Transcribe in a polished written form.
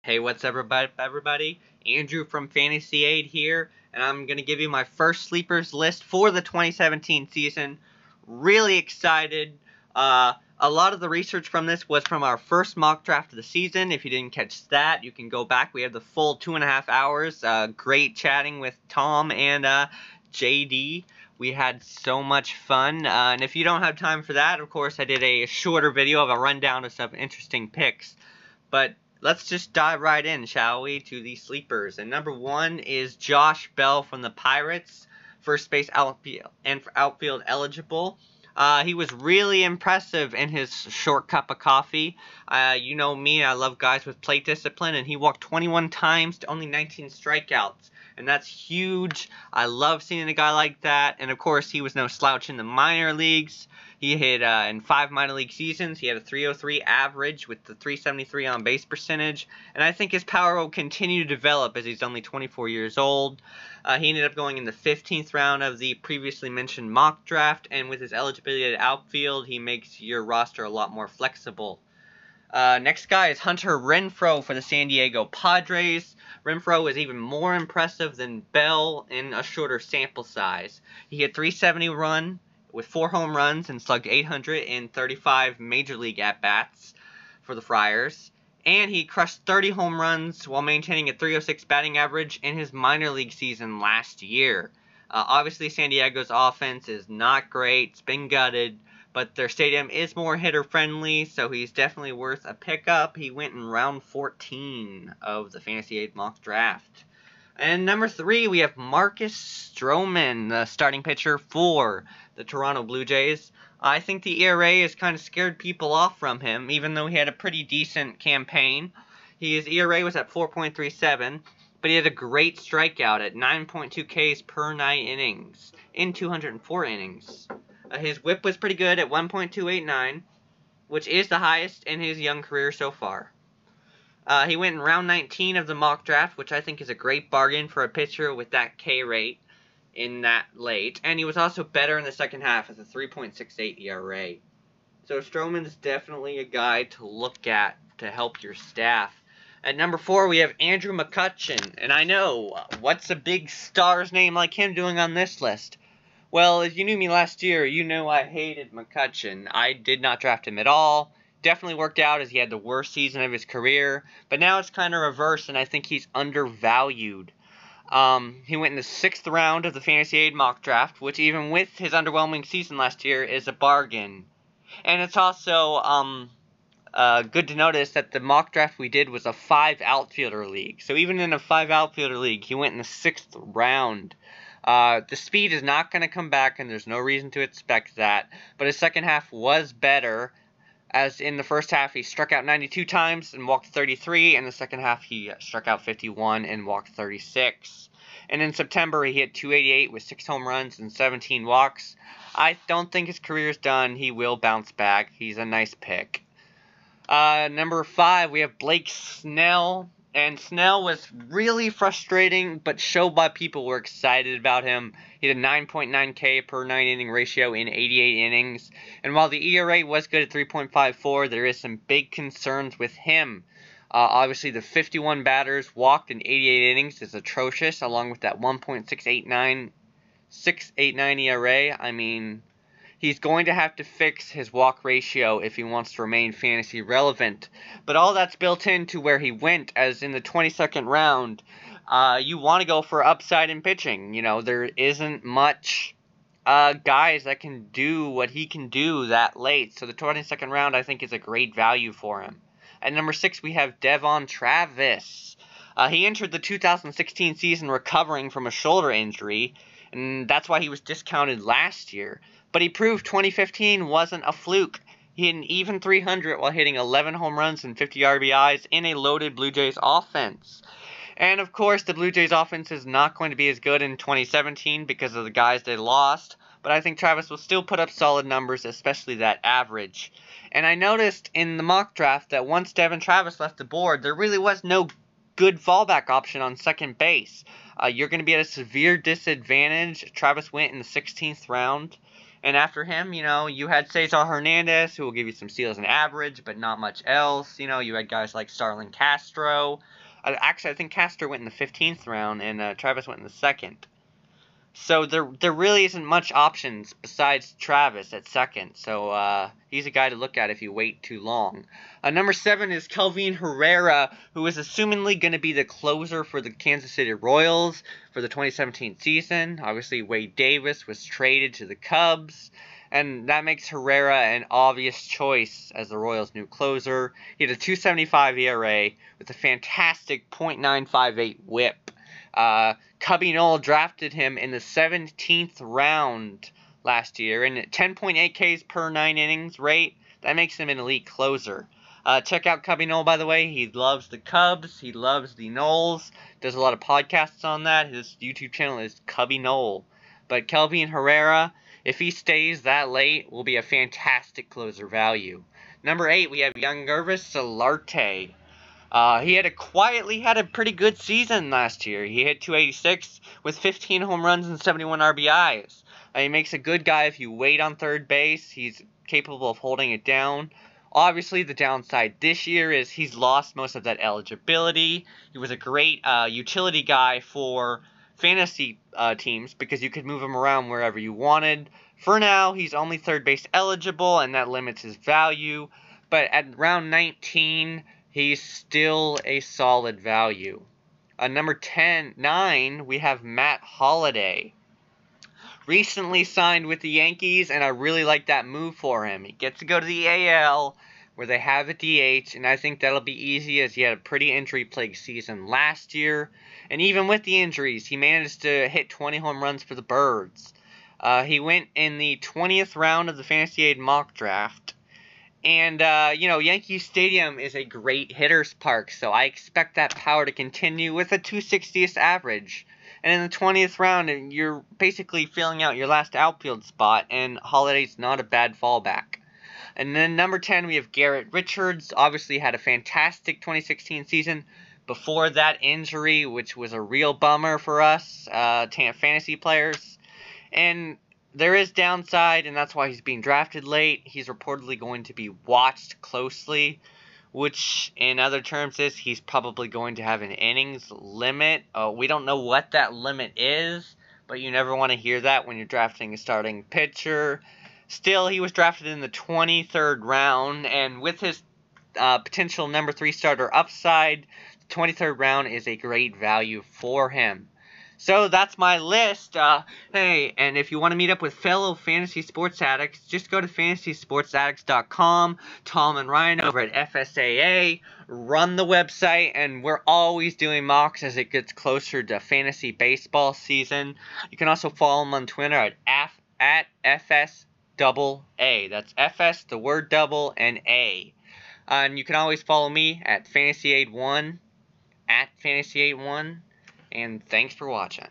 Hey, what's up, everybody? Andrew from Fantasy Aid here, and I'm going to give you my first sleepers list for the 2017 season. Really excited. A lot of the research from this was from our first mock draft of the season. If you didn't catch that, you can go back. We had the full 2.5 hours. Great chatting with Tom and JD. We had so much fun. And if you don't have time for that, of course, I did a shorter video of a rundown of some interesting picks. But let's just dive right in, shall we, to the sleepers. And number one is Josh Bell from the Pirates, first base outfield eligible. He was really impressive in his short cup of coffee. You know me, I love guys with plate discipline, and he walked 21 times to only 19 strikeouts. And that's huge. I love seeing a guy like that. And, of course, he was no slouch in the minor leagues. He hit in 5 minor league seasons. He had a .303 average with the .373 on base percentage. And I think his power will continue to develop as he's only 24 years old. He ended up going in the 15th round of the previously mentioned mock draft. And with his eligibility at outfield, he makes your roster a lot more flexible. Next guy is Hunter Renfroe for the San Diego Padres. Renfroe is even more impressive than Bell in a shorter sample size. He hit .370 run with 4 home runs and slugged 835 major league at-bats for the Friars. And he crushed 30 home runs while maintaining a .306 batting average in his minor league season last year. Obviously, San Diego's offense is not great. It's been gutted. But their stadium is more hitter-friendly, so he's definitely worth a pickup. He went in round 14 of the Fantasy Aid mock draft. And number 3, we have Marcus Stroman, the starting pitcher for the Toronto Blue Jays. I think the ERA has kind of scared people off from him, even though he had a pretty decent campaign. His ERA was at 4.37, but he had a great strikeout at 9.2 Ks per 9 innings in 204 innings. His whip was pretty good at 1.289, which is the highest in his young career so far. He went in round 19 of the mock draft, which I think is a great bargain for a pitcher with that K rate in that late. And he was also better in the second half with a 3.68 ERA. So Stroman is definitely a guy to look at to help your staff. At number 4, we have Andrew McCutchen. And I know, what's a big star's name like him doing on this list? Well, if you knew me last year, you know I hated McCutchen. I did not draft him at all. Definitely worked out as he had the worst season of his career. But now it's kind of reversed, and I think he's undervalued. He went in the 6th round of the Fantasy Aid mock draft, which even with his underwhelming season last year is a bargain. And it's also good to notice that the mock draft we did was a 5 outfielder league. So even in a 5 outfielder league, he went in the 6th round. The speed is not going to come back, and there's no reason to expect that. But his second half was better, as in the first half he struck out 92 times and walked 33. In the second half he struck out 51 and walked 36. And in September he hit .288 with 6 home runs and 17 walks. I don't think his career is done. He will bounce back. He's a nice pick. Number 5, we have Blake Snell. And Snell was really frustrating, but showed why people were excited about him. He had a 9.9 K per 9 inning ratio in 88 innings. And while the ERA was good at 3.54, there is some big concerns with him. Obviously, the 51 batters walked in 88 innings is atrocious, along with that 1.689 ERA. I mean, he's going to have to fix his walk ratio if he wants to remain fantasy relevant. But all that's built into where he went, as in the 22nd round. You want to go for upside in pitching. You know, there isn't much guys that can do what he can do that late. So the 22nd round, I think, is a great value for him. At number 6, we have Devon Travis. He entered the 2016 season recovering from a shoulder injury, and that's why he was discounted last year. But he proved 2015 wasn't a fluke. He hit an even .300 while hitting 11 home runs and 50 RBIs in a loaded Blue Jays offense. And, of course, the Blue Jays offense is not going to be as good in 2017 because of the guys they lost. But I think Travis will still put up solid numbers, especially that average. And I noticed in the mock draft that once Devon Travis left the board, there really was no good fallback option on second base. You're going to be at a severe disadvantage. Travis went in the 16th round. And after him, you had Cesar Hernandez, who will give you some steals and average, but not much else. You had guys like Starlin Castro. Actually, I think Castro went in the 15th round, and Travis went in the 2nd. So there really isn't much options besides Travis at 2nd. So he's a guy to look at if you wait too long. Number 7 is Kelvin Herrera, who is assumingly going to be the closer for the Kansas City Royals for the 2017 season. Obviously, Wade Davis was traded to the Cubs, and that makes Herrera an obvious choice as the Royals' new closer. He had a 2.75 ERA with a fantastic .958 WHIP. Cubby Knoll drafted him in the 17th round last year, and at 10.8 Ks per 9 innings rate, that makes him an elite closer. Check out Cubby Knoll, by the way. He loves the Cubs. He loves the Knolls. Does a lot of podcasts on that. His YouTube channel is Cubby Knoll. But Kelvin Herrera, if he stays that late, will be a fantastic closer value. Number 8, we have Yangervis Solarte. He had a pretty good season last year. He hit 286 with 15 home runs and 71 RBIs. He makes a good guy if you wait on third base. He's capable of holding it down. Obviously, the downside this year is he's lost most of that eligibility. He was a great utility guy for fantasy teams because you could move him around wherever you wanted. For now, he's only third base eligible, and that limits his value. But at round 19, he's still a solid value. Number 9, we have Matt Holliday. Recently signed with the Yankees, and I really like that move for him. He gets to go to the AL, where they have a DH, and I think that'll be easy as he had a pretty injury-plagued season last year. And even with the injuries, he managed to hit 20 home runs for the Birds. He went in the 20th round of the Fantasy Aid mock draft. And, Yankee Stadium is a great hitter's park, so I expect that power to continue with a 260th average. And in the 20th round, you're basically filling out your last outfield spot, and Holliday's not a bad fallback. And then number 10, we have Garret Richards. Obviously had a fantastic 2016 season before that injury, which was a real bummer for us, fantasy players. And there is downside, and that's why he's being drafted late. He's reportedly going to be watched closely, which in other terms is he's probably going to have an innings limit. We don't know what that limit is, but you never want to hear that when you're drafting a starting pitcher. Still, he was drafted in the 23rd round, and with his potential number 3 starter upside, the 23rd round is a great value for him. So that's my list. Hey, and if you want to meet up with fellow fantasy sports addicts, just go to fantasysportsaddicts.com. Tom and Ryan over at FSAA run the website, and we're always doing mocks as it gets closer to fantasy baseball season. You can also follow them on Twitter at FSAA. That's FS, the word double, and A. And you can always follow me at FantasyAid1, at FantasyAid1. And thanks for watching.